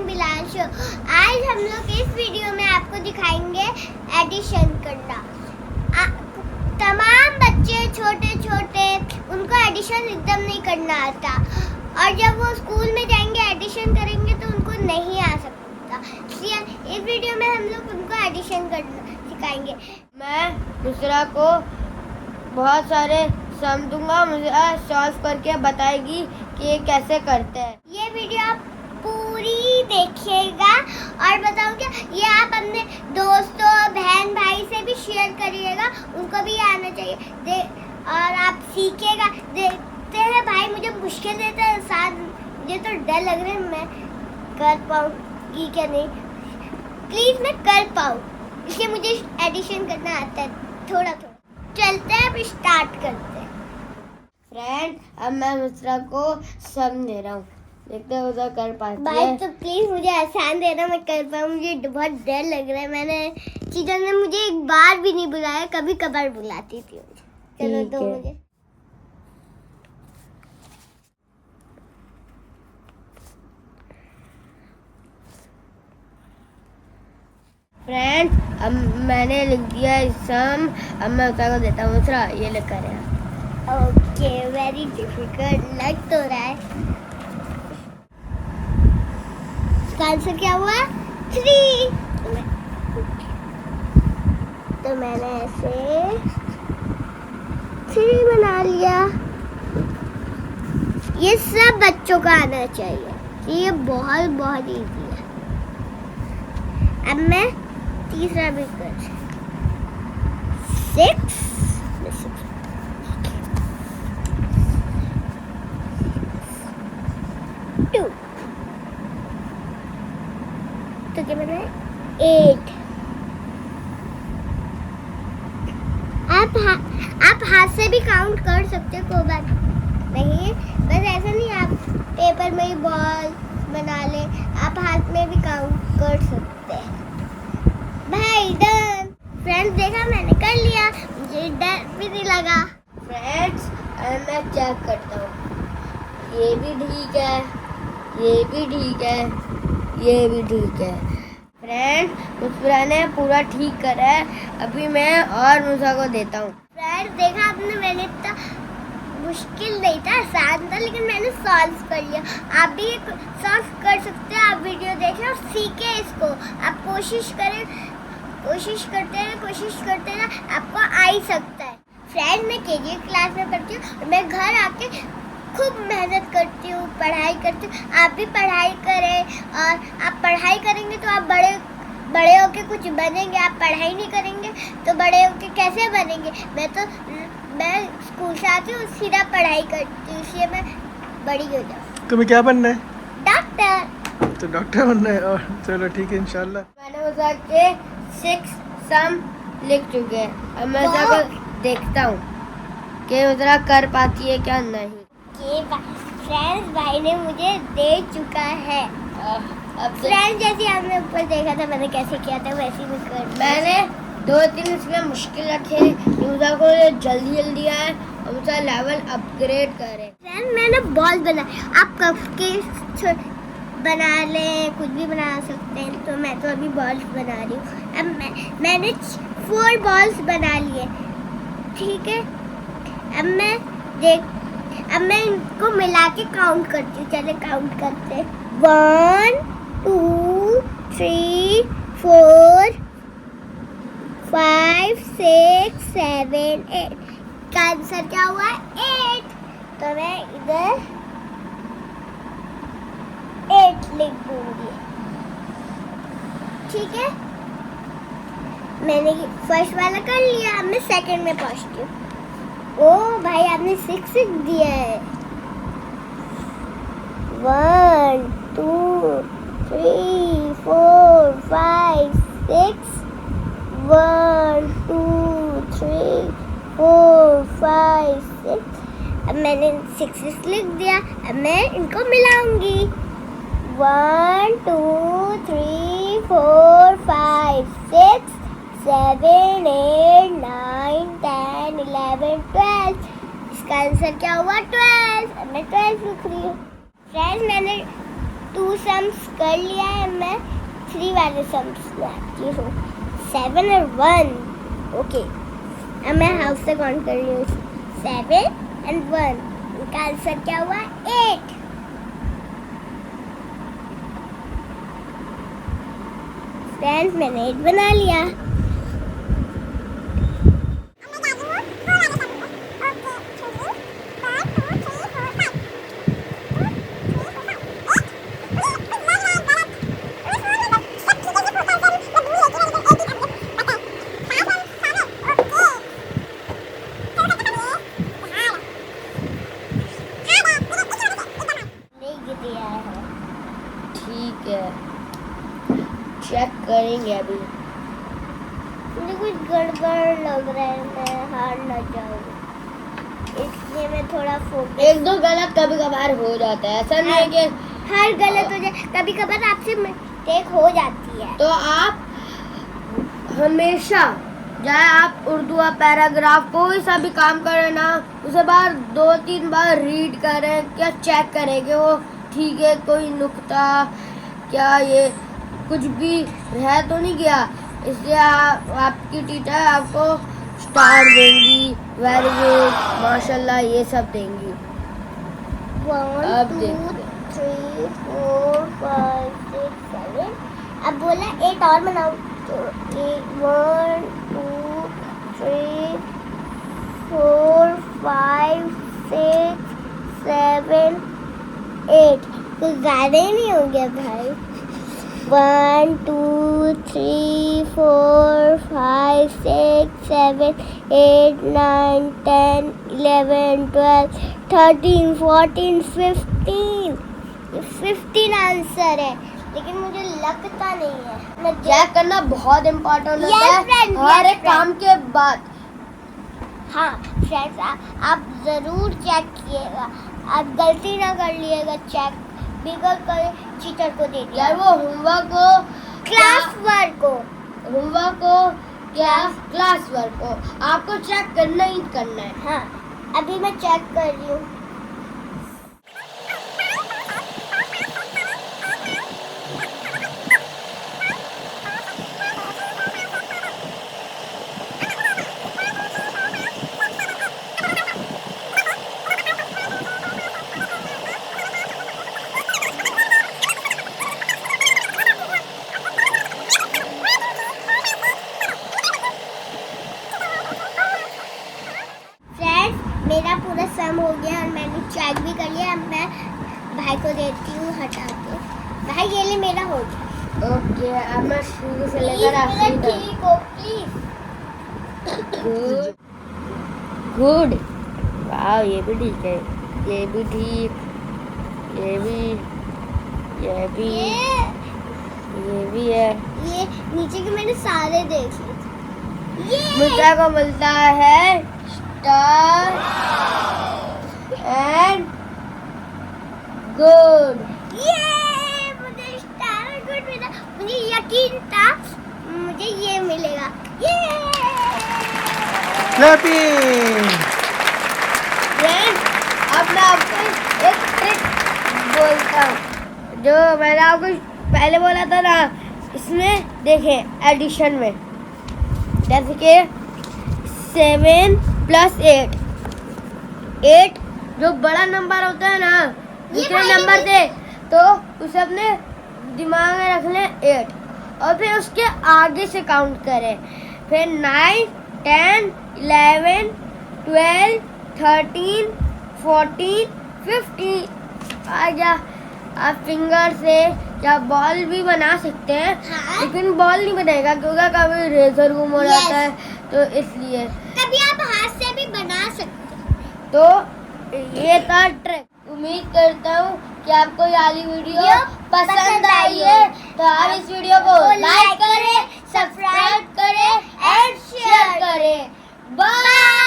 बिलाशो। आज हम लोग इस वीडियो में आपको दिखाएंगे एडिशन करना। तमाम बच्चे छोटे छोटे उनको एडिशन एकदम नहीं करना आता और जब वो स्कूल में जाएंगे एडिशन करेंगे तो उनको नहीं आ सकता। इसलिए इस वीडियो में हम लोग उनको एडिशन करना सिखाएंगे। मैं दूसरा को बहुत सारे सम दूंगा, मुझे सॉल्व करके बताएगी कि ये कैसे करते हैं। ये वीडियो आप पूरी देखिएगा और बताऊंगा ये आप अपने दोस्तों बहन भाई से भी शेयर करिएगा, उनको भी आना चाहिए और आप सीखिएगा। देखते हैं भाई मुझे मुश्किल देता है साथ, मुझे तो डर लग रहा है मैं कर पाऊंगी क्या नहीं। प्लीज मैं कर पाऊँ, इसलिए मुझे एडिशन करना आता है थोड़ा थोड़ा। चलते हैं, अब स्टार्ट करते हैं। फ्रेंड, अब मैं दूसरा को सम दे रहा हूँ, देखते हैं उधर कर पाती भाई है। तो प्लीज मुझे आसान देना, मैं कर पाऊँ। मुझे बहुत डर लग रहा है। मैंने चीज़ों ने मुझे एक बार भी नहीं बुलाया, कभी कभार बुलाती थी मुझे। चलो ठीक दो है। मुझे। फ्रेंड, अब मैंने लिख दिया सम। अब मैं दूसरा को देता हूँ। दूसरा ये लिख कर ओके, वेरी डिफिकल्ट लग तो रहा है। इसका आंसर क्या हुआ? 3। तो मैंने ऐसे 3 बना लिया। ये सब बच्चों को आना चाहिए, ये बहुत बहुत इजी है। अब मैं तीसरा भी कर 6 2 तो क्या बना है? 8। आप हाथ से भी काउंट कर सकते हो, कोई बात नहीं। बस ऐसा नहीं आप पेपर में ही बॉल बना ले, आप हाथ में भी काउंट कर सकते हैं। भाई डन। फ्रेंड्स देखा मैंने कर लिया, मुझे डर भी नहीं लगा। फ्रेंड्स, अब मैं चेक करता हूँ। ये भी ठीक है, ये भी ठीक है, ये भी ठीक है। फ्रेंड, मुस्कुरा ने पूरा ठीक करा है। अभी मैं और मुसा को देता हूँ। फ्रेंड्स देखा आपने, मैंने इतना मुश्किल नहीं था, आसान था, लेकिन मैंने सॉल्व कर लिया। आप भी सॉल्व कर सकते हैं। आप वीडियो देखें और सीखें इसको। आप कोशिश करें, कोशिश करते हैं, आपको आ ही सकता है। फ्रेंड, मैं केजी क्लास में पढ़ती हूँ और मैं घर आके खूब मेहनत करती हूँ, पढ़ाई करती हूँ। आप भी पढ़ाई करें और आप पढ़ाई करेंगे तो आप बड़े होके कुछ बनेंगे। आप पढ़ाई नहीं करेंगे तो बड़े होके कैसे बनेंगे। मैं स्कूल से आती हूँ सीधा पढ़ाई करती हूँ, इसलिए मैं बड़ी हो जाऊँ। तुम्हें क्या बनना है? डॉक्टर। तो डॉक्टर बनना है। और चलो ठीक है, इंशाल्लाह। मैंने मुसा के 6 सम लिख चुके हैं। अब मैं मुसा को देखता हूँ कि मुसा कर पाती है क्या नहीं। फ्रेंड्स भाई ने मुझे दे चुका है। अब फ्रेंड्स जैसे आपने ऊपर देखा था मैंने कैसे किया था, वैसे ही कर। मैंने 2-3 इसमें मुश्किल रखे, मुसा को जल्दी जल्दी आए और मुसा लेवल अपग्रेड करे। फ्रेंड मैंने बॉल बनाया, आप कप बना लें, कुछ भी बना सकते हैं। तो मैं तो अभी बॉल्स बना रही हूँ। अब मैंने 4 बॉल्स बना लिए, ठीक है। अब मैं इनको मिला के काउंट करती हूँ। चले काउंट करते हैं। 1 2 3 4 5 6 7 8। का आंसर क्या हुआ? 8। तो मैं इधर 8 लिख दूंगी, ठीक है। मैंने फर्स्ट वाला कर लिया, अब मैं सेकंड में पहुंचती हूँ। ओ भाई आपने 6 लिख दिया है। 1 2 3 4 5 6 1 2 3 4 5 6। अब मैंने 6 लिख दिया, अब मैं इनको मिलाऊंगी। 1 2 3 4 5 6 7 8 9 10 11 12। इसका आंसर क्या हुआ? 12। अब मैं 12 लिख रही हूँ। फ्रेंड्स मैंने 2 सम्स कर लिया है, मैं 3 वाले सम्स में आती हूँ। 7 और 1। ओके, अब मैं हाउस से काउंट कर रही हूँ। 7 and 1, इनका आंसर क्या हुआ? 8। फ्रेंड्स, मैंने 8 बना लिया। ठीक है, चेक करेंगे अभी। मुझे कुछ गड़बड़ लग रहा है, मैं हार ना जाऊँ, इसलिए मैं थोड़ा फोकस। एक दो गलत कभी कभार हो जाता है, ऐसा नहीं है कि हर गलत हो जाए, कभी कभार आपसे मिस्टेक हो जाती है। तो आप हमेशा चाहे आप उर्दू या पैराग्राफ कोई सा भी काम करें ना, उसे बार 2-3 बार रीड करें, क्या चेक करें कि वो ठीक है, कोई नुक्ता क्या ये कुछ भी रह तो नहीं गया। इसलिए आपकी टीचर आपको स्टार देंगी, वेरी गुड, माशाल्लाह, ये सब देंगी। 1 2 3 4 5 6 7। अब बोला 8 और बनाओ, तो 1 2 3 4 5 6 7 8। कुछ ज़्यादा ही नहीं हो गया भाई? 1 2 3 4 5 6 7 8 9 10 11 12 13 14 15। 15 आंसर है, लेकिन मुझे लगता नहीं है। मैं चेक करना बहुत इम्पोर्टेंट होता Yes, है friend, हर yes, एक काम के बाद। हाँ फ्रेंड्स, आप ज़रूर चेक कीजिएगा, आप गलती ना कर लिएगा। चेक बिगड़ कर टीचर को दे दिया। यार वो होमवर्क को क्लास वर्क को, होमवर्क को या क्लास वर्क को आपको चेक करना ही करना है। हाँ अभी मैं चेक कर रही हूँ। मेरा पूरा सम हो गया और मैंने चेक भी कर लिया। अब मैं भाई को देती हूँ हटा के। भाई ये ले, मेरा हो गया। ओके, अब मैं शुरू से लेकर प्लीज आखिरी मेरा तक। ठीक हो प्लीज। गुड गुड, वाह, ये भी ठीक है, ये भी ठीक, ये भी ये भी है। ये नीचे के मैंने सारे देख लिए। ये मुझे को मिलता है स्टार एंड गुड। ये मुझे स्टार और गुड मिला। मुझे यकीन था मुझे ये मिलेगा। ये क्लैपिंग। फ्रेंड्स, अब मैं आपको एक ट्रिक बोलता हूँ जो मैंने आपको पहले बोला था ना। इसमें देखें, एडिशन में जैसे कि 7 + 8, 8 जो बड़ा नंबर होता है ना दूसरे नंबर से, तो उसे अपने दिमाग में रख लें 8 और फिर उसके आगे से काउंट करें। फिर 9 10 11 12 13 14 15। आजा, आप फिंगर से या बॉल भी बना सकते हैं। हाँ? लेकिन बॉल नहीं बनेगा क्योंकि कभी रेजर गुम हो जाता है, तो इसलिए। कभी आप हाथ से भी बना सकते हैं। तो ये था ट्रिक। उम्मीद करता हूँ कि आपको ये वाली वीडियो पसंद आई है। तो आप इस वीडियो को लाइक करें, सब्सक्राइब करें एंड शेयर करें। बाय।